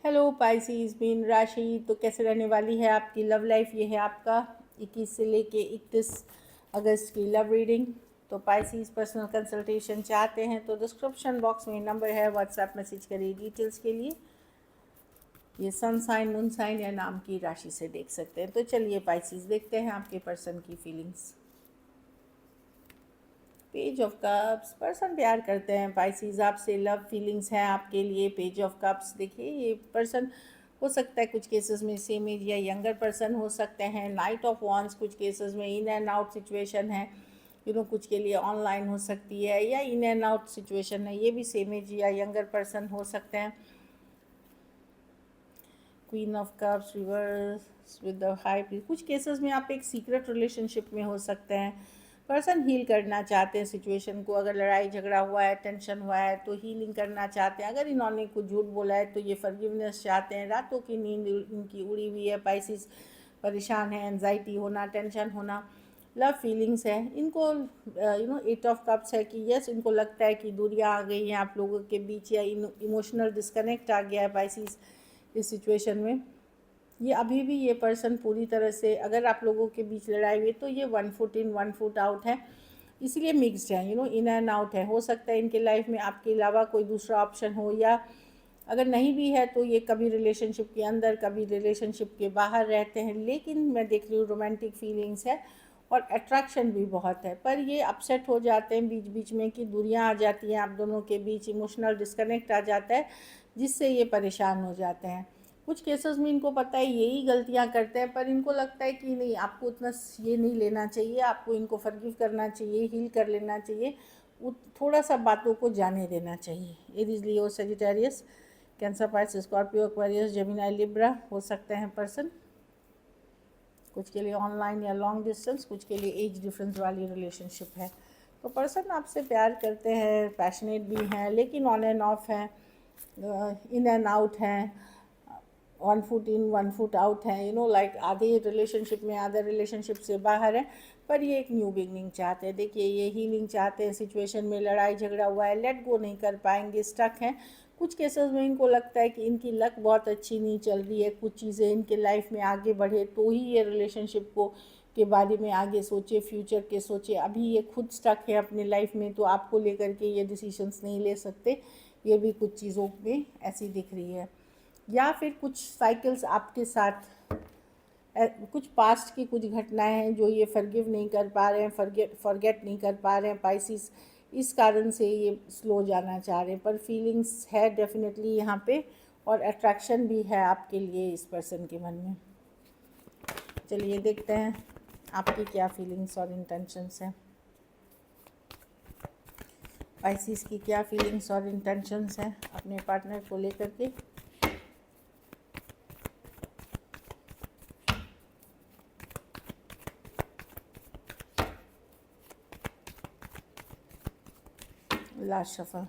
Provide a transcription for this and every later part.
Hello Pisces mean राशि। तो कैसे रहने वाली है आपकी लव लाइफ? ये है आपका 21 से लेके 31 अगस्त की लव रीडिंग। तो पाइसिस पर्सनल कंसल्टेशन चाहते हैं तो डिस्क्रिप्शन बॉक्स में नंबर है, व्हाट्सएप मैसेज करिए डिटेल्स के लिए। ये सन साइन, मून साइन या नाम की राशि से देख सकते हैं। तो चलिए पाइसिस देखते हैं आपके पर्सन की feelings. Page of cups, person प्यार करते हैं पाइसिस आपसे, लव फीलिंग्स हैं आपके लिए। पेज ऑफ कप्स देखिए, ये पर्सन हो सकता है कुछ केसेस में सेम एज या यंगर पर्सन हो सकते हैं। नाइट ऑफ वॉन्ड्स कुछ केसेस में इन एंड आउट सिचुएशन है, कुछ के लिए ऑनलाइन हो सकती है या इन एंड आउट सिचुएशन है, ये भी सेम एज या यंगर पर्सन हो सकते हैं। Queen of cups reverse with the high priest, कुछ केसेस में आप एक सीक्रेट रिलेशनशिप में हो सकते हैं। पर्सन हील करना चाहते हैं सिचुएशन को। अगर लड़ाई झगड़ा हुआ है, टेंशन हुआ है तो हीलिंग करना चाहते हैं। अगर इन्होंने कुछ झूठ बोला है तो ये फॉरगिवनेस चाहते हैं। रातों की नींद इनकी उड़ी हुई है पाइसिस, परेशान है, एंजाइटी होना, टेंशन होना, लव फीलिंग्स है इनको। 8 ऑफ कप्स है कि यस, इनको लगता है कि दूरियां आ गई हैं आप लोगों के बीच या इमोशनल डिस्कनेक्ट आ गया है पाइसिस इस सिचुएशन में। ये अभी भी ये पर्सन पूरी तरह से, अगर आप लोगों के बीच लड़ाई हुई तो ये 1 फुट इन 1 फुट आउट है, इसलिए मिक्स्ड है, इन एंड आउट है। हो सकता है इनके लाइफ में आपके अलावा कोई दूसरा ऑप्शन हो, या अगर नहीं भी है तो ये कभी रिलेशनशिप के अंदर कभी रिलेशनशिप के बाहर रहते हैं। लेकिन मैं देख रही हूँ रोमांटिक फीलिंग्स है और अट्रैक्शन भी बहुत है। पर ये अपसेट हो जाते हैं बीच बीच में कि दूरियां आ जाती हैं आप दोनों के बीच, इमोशनल डिस्कनेक्ट आ जाता है जिससे ये परेशान हो जाते हैं। कुछ केसेस में इनको पता है यही गलतियां करते हैं, पर इनको लगता है कि नहीं, आपको उतना ये नहीं लेना चाहिए, आपको इनको फॉरगिव करना चाहिए, हील कर लेना चाहिए, थोड़ा सा बातों को जाने देना चाहिए। Aries, Leo, Sagittarius, Cancer, Pisces, Scorpio, Aquarius, Gemini, Libra हो सकते हैं पर्सन। कुछ के लिए ऑनलाइन या लॉन्ग डिस्टेंस, कुछ के लिए एज डिफरेंस वाली रिलेशनशिप है। तो पर्सन आपसे प्यार करते हैं, पैशनेट भी हैं, लेकिन ऑन एंड ऑफ हैं, इन एंड आउट हैं, 1 फुट इन 1 फुट आउट है, लाइक आधे रिलेशनशिप में आधे रिलेशनशिप से बाहर है। पर ये एक न्यू बिगनिंग चाहते हैं। देखिए, ये हीलिंग चाहते हैं। सिचुएशन में लड़ाई झगड़ा हुआ है, लेट गो नहीं कर पाएंगे, स्टक हैं। कुछ केसेस में इनको लगता है कि इनकी लक बहुत अच्छी नहीं चल रही है, कुछ चीज़ें इनके लाइफ में आगे बढ़े तो ही ये रिलेशनशिप को के बारे में आगे सोचे, फ्यूचर के सोचे। अभी ये खुद स्टक है अपने लाइफ में, तो आपको लेकर के ये डिसीजंस नहीं ले सकते। ये भी कुछ चीज़ों में ऐसी दिख रही है। या फिर कुछ साइकिल्स आपके साथ, कुछ पास्ट की कुछ घटनाएं हैं जो ये फॉरगिव नहीं कर पा रहे हैं, फॉरगेट नहीं कर पा रहे हैं पाइसिस। इस कारण से ये स्लो जाना चाह रहे हैं। पर फीलिंग्स है डेफिनेटली यहाँ पे, और अट्रैक्शन भी है आपके लिए इस पर्सन के मन में। चलिए देखते हैं आपकी क्या फीलिंग्स और इंटेंशंस हैं। पाइसिस की क्या फीलिंग्स और इंटेंशंस हैं अपने पार्टनर को लेकर के। Last shuffle,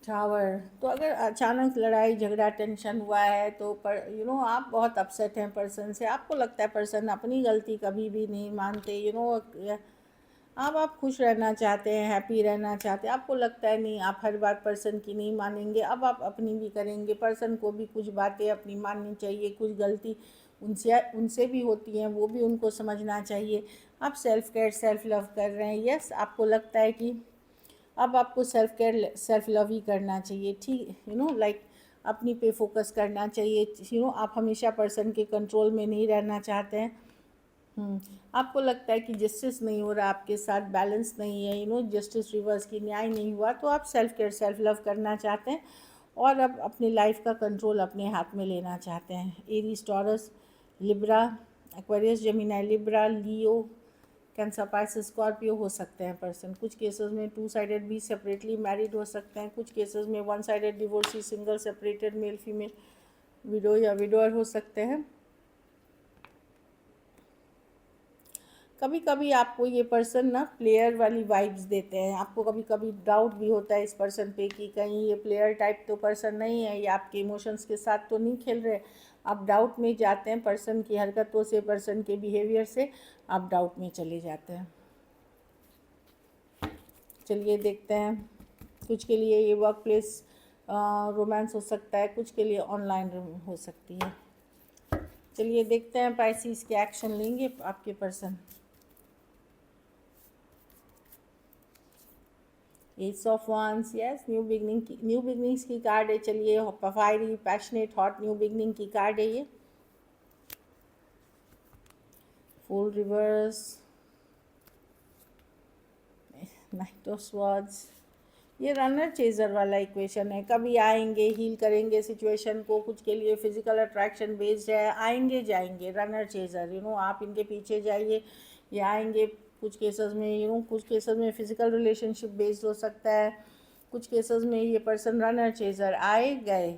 tower. तो अगर अचानक लड़ाई झगड़ा टेंशन हुआ है तो आप बहुत अपसेट हैं पर्सन से। आपको लगता है पर्सन अपनी गलती कभी भी नहीं मानते। आप खुश रहना चाहते हैं, हैप्पी रहना चाहते हैं। आपको लगता है नहीं, आप हर बात पर्सन की नहीं मानेंगे, अब आप अपनी भी करेंगे। पर्सन को भी कुछ बातें अपनी माननी चाहिए, कुछ गलती उनसे उनसे भी होती हैं, वो भी उनको समझना चाहिए। आप सेल्फ केयर, सेल्फ लव कर रहे हैं। यस, आपको लगता है कि अब आपको सेल्फ केयर, सेल्फ लव ही करना चाहिए। ठीक, लाइक अपनी पे फोकस करना चाहिए। आप हमेशा पर्सन के कंट्रोल में नहीं रहना चाहते हैं। आपको लगता है कि जस्टिस नहीं हो रहा आपके साथ, बैलेंस नहीं है, जस्टिस रिवर्स की, न्याय नहीं हुआ। तो आप सेल्फ केयर, सेल्फ लव करना चाहते हैं और अब अपनी लाइफ का कंट्रोल अपने हाथ में लेना चाहते हैं। Aries, Taurus, Libra, Aquarius, Gemini, Libra, Leo, Cancer, Pisces, Scorpio हो सकते हैं पर्सन। कुछ केसेस में 2 साइडेड भी सेपरेटली मैरिड हो सकते हैं। कुछ केसेस में 1 sided divorcee, single, separated, male female, window या विडोअर हो सकते हैं। कभी कभी आपको ये पर्सन ना प्लेयर वाली वाइब्स देते हैं। आपको कभी कभी डाउट भी होता है इस पर्सन पे कि कहीं ये प्लेयर टाइप तो पर्सन नहीं है, ये आपके इमोशंस के साथ तो नहीं खेल रहे। आप डाउट में जाते हैं पर्सन की हरकतों से, पर्सन के बिहेवियर से आप डाउट में चले जाते हैं। चलिए देखते हैं कुछ के लिए ये वर्क प्लेस रोमांस हो सकता है, कुछ के लिए ऑनलाइन हो सकती है। चलिए देखते हैं पाइसेस के एक्शन लेंगे आपके पर्सन। एस ऑफ वांस, यस, न्यू बिगनिंग्स की कार्ड है। चलिए fiery passionate hot new beginning की कार्ड है ये। Full reverse, night of swords, ये रनर चेजर वाला इक्वेशन है। कभी आएंगे, हील करेंगे सिचुएशन को, कुछ के लिए फिजिकल अट्रैक्शन बेस्ड है, आएंगे जाएंगे, रनर चेजर, आप इनके पीछे जाइए, ये आएंगे। कुछ केसेस में कुछ केसेस में फिजिकल रिलेशनशिप बेस्ड हो सकता है, कुछ केसेस में ये पर्सन रनर चेजर आए गए,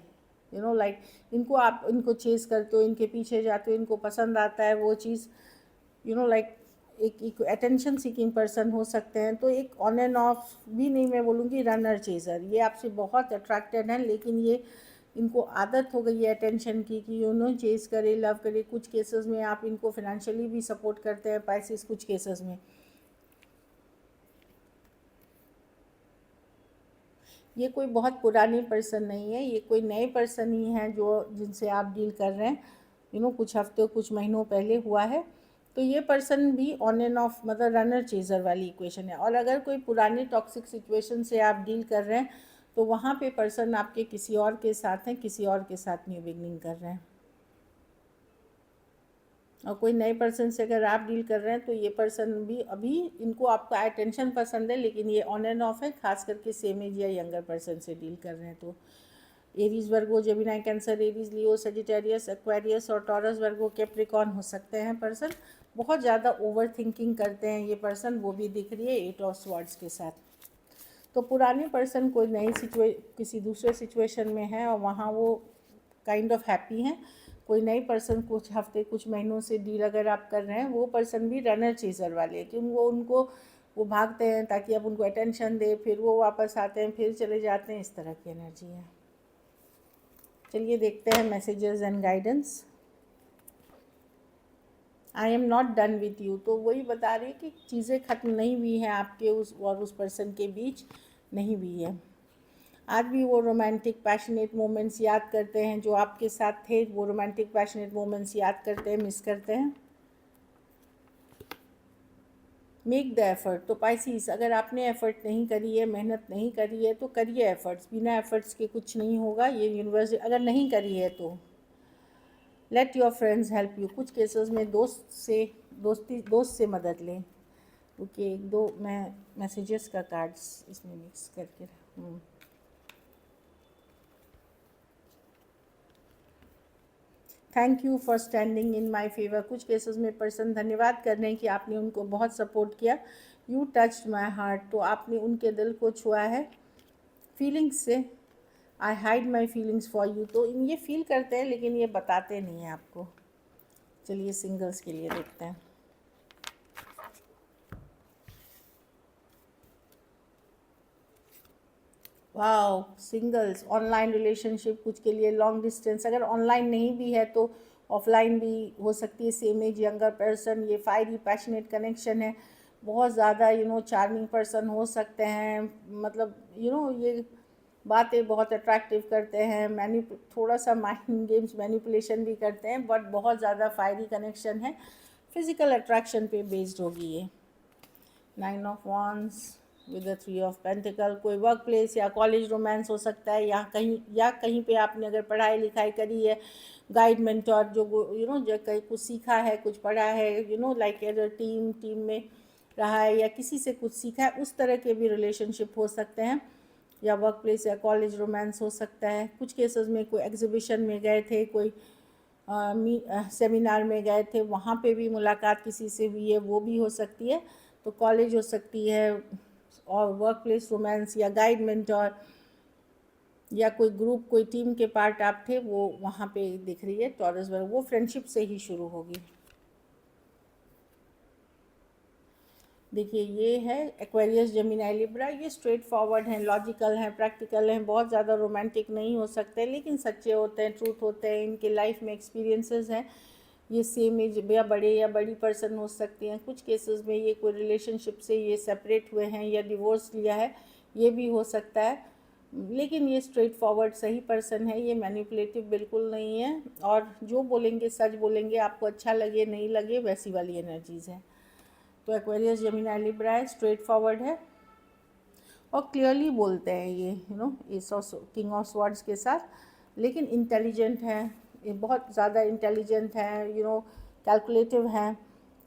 लाइक आप इनको चेज करते हो, इनके पीछे जाते हो, इनको पसंद आता है वो चीज़, लाइक एक अटेंशन सीकिंग पर्सन हो सकते हैं। तो एक ऑन एंड ऑफ भी नहीं, मैं बोलूँगी रनर चेजर, ये आपसे बहुत अट्रैक्टेड हैं, लेकिन ये इनको आदत हो गई है अटेंशन की कि चेज करे, लव करे। कुछ केसेस में आप इनको फाइनेंशियली भी सपोर्ट करते हैं पाइसेस, कुछ केसेस में। ये कोई बहुत पुरानी पर्सन नहीं है, ये कोई नए पर्सन ही हैं जो जिनसे आप डील कर रहे हैं, कुछ हफ्ते कुछ महीनों पहले हुआ है। तो ये पर्सन भी ऑन एंड ऑफ, मतलब रनर चेजर वाली इक्वेशन है। और अगर कोई पुरानी टॉक्सिक सिचुएशन से आप डील कर रहे हैं तो वहाँ पे पर्सन आपके किसी और के साथ हैं, किसी और के साथ न्यू बिगनिंग कर रहे हैं। और कोई नए पर्सन से अगर आप डील कर रहे हैं तो ये पर्सन भी अभी इनको आपका अटेंशन पसंद है, लेकिन ये ऑन एंड ऑफ है, खास करके सेम एज या यंगर पर्सन से डील कर रहे हैं। तो एरीज, वर्गो, जेमिनी, कैंसर, एरीज, लियो, सजिटेरियस, एक्वेरियस और टॉरस, वर्गो, कैप्रिकॉर्न हो सकते हैं पर्सन। बहुत ज़्यादा ओवर थिंकिंग करते हैं ये पर्सन, वो भी दिख रही है 8 ऑफ स्वॉर्ड्स के साथ। तो पुराने पर्सन कोई नई किसी दूसरे सिचुएशन में है और वहाँ वो काइंड ऑफ हैप्पी हैं। कोई नई पर्सन कुछ हफ्ते कुछ महीनों से डील अगर आप कर रहे हैं, वो पर्सन भी रनर चेजर वाले हैं, क्योंकि वो भागते हैं ताकि आप उनको अटेंशन दे, फिर वो वापस आते हैं, फिर चले जाते हैं, इस तरह की एनर्जी है। चलिए देखते हैं messages and guidance. I am not done with you, तो वही बता रही है कि चीज़ें ख़त्म नहीं हुई हैं आपके उस पर्सन के बीच, नहीं हुई है। आज भी वो रोमांटिक पैशनेट मोमेंट्स याद करते हैं जो आपके साथ थे, वो रोमांटिक पैशनेट मोमेंट्स याद करते हैं, मिस करते हैं। मेक द एफर्ट, तो पाइसिस अगर आपने एफर्ट नहीं करी है, मेहनत नहीं करी है, तो करिए एफर्ट्स। बिना एफर्ट्स के कुछ नहीं होगा। ये यूनिवर्स अगर नहीं करी है तो let your friends help you. कुछ केसेस में दोस्त से मदद लें। ओके, एक दो मैं मैसेजेस का कार्ड्स इसमें मिक्स करके thank you for standing in my favour. कुछ केसेस में पर्सन धन्यवाद कर रहे हैं कि आपने उनको बहुत सपोर्ट किया। यू टच्ड माई हार्ट, तो आपने उनके दिल को छुआ है फीलिंग्स से। आई hide my feelings for you, तो ये फील करते हैं लेकिन ये बताते नहीं हैं आपको। चलिए सिंगल्स के लिए देखते हैं। वाओ, सिंगल्स, ऑनलाइन रिलेशनशिप, कुछ के लिए लॉन्ग डिस्टेंस, अगर ऑनलाइन नहीं भी है तो ऑफलाइन भी हो सकती है। सेम एज यंगर पर्सन, ये फायरी पैशनेट कनेक्शन है। बहुत ज़्यादा चार्मिंग पर्सन हो सकते हैं, मतलब ये बातें बहुत अट्रैक्टिव करते हैं, थोड़ा सा माइंड गेम्स मैनिपुलेशन भी करते हैं, बट बहुत ज़्यादा फायरी कनेक्शन है। फिजिकल अट्रैक्शन पे बेस्ड होगी ये। 9 of wands with the 3 of pentacle, कोई वर्क प्लेस या कॉलेज रोमांस हो सकता है, या कहीं पे आपने अगर पढ़ाई लिखाई करी है, गाइड मेंटोर जो जो कहीं कुछ सीखा है, कुछ पढ़ा है, लाइक अगर टीम में रहा है या किसी से कुछ सीखा है, उस तरह के भी रिलेशनशिप हो सकते हैं। या वर्क प्लेस या कॉलेज रोमांस हो सकता है। कुछ केसेस में कोई एग्जीबिशन में गए थे, कोई सेमिनार में गए थे, वहाँ पे भी मुलाकात किसी से हुई है, वो भी हो सकती है। तो कॉलेज हो सकती है, और वर्क प्लेस रोमांस या गाइड मेंटोर या कोई ग्रुप, कोई टीम के पार्ट आप थे, वो वहाँ पे दिख रही है टॉरस वर्ग, वो फ्रेंडशिप से ही शुरू होगी। देखिए ये है एक्वेरियस, जेमिनी, लिब्रा, ये स्ट्रेट फॉरवर्ड हैं, लॉजिकल हैं, प्रैक्टिकल हैं, बहुत ज़्यादा रोमांटिक नहीं हो सकते, लेकिन सच्चे होते हैं, ट्रूथ होते हैं, इनके लाइफ में एक्सपीरियंसेस हैं। ये सेम एज या बड़े या बड़ी पर्सन हो सकती हैं। कुछ केसेस में ये कोई रिलेशनशिप से ये सेपरेट हुए हैं या डिवोर्स लिया है, ये भी हो सकता है। लेकिन ये स्ट्रेट फॉरवर्ड सही पर्सन है, ये मैनिपुलेटिव बिल्कुल नहीं है, और जो बोलेंगे सच बोलेंगे, आपको अच्छा लगे नहीं लगे वैसी वाली एनर्जीज है। तो एक्वेरियस जेमिनी लिब्रा है, स्ट्रेट फॉरवर्ड है और क्लियरली बोलते हैं ये, S of king of swords के साथ, लेकिन इंटेलिजेंट है, ये बहुत ज़्यादा इंटेलिजेंट है, कैलकुलेटिव हैं।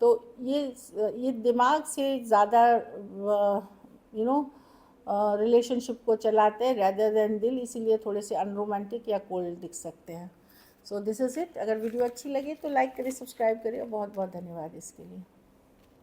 तो ये दिमाग से ज़्यादा रिलेशनशिप को चलाते हैं रैदर देन दिल, इसीलिए थोड़े से अनरोमांटिक या कोल्ड दिख सकते हैं। So this is it. अगर वीडियो अच्छी लगे तो लाइक करें, सब्सक्राइब करें, और बहुत बहुत धन्यवाद इसके लिए।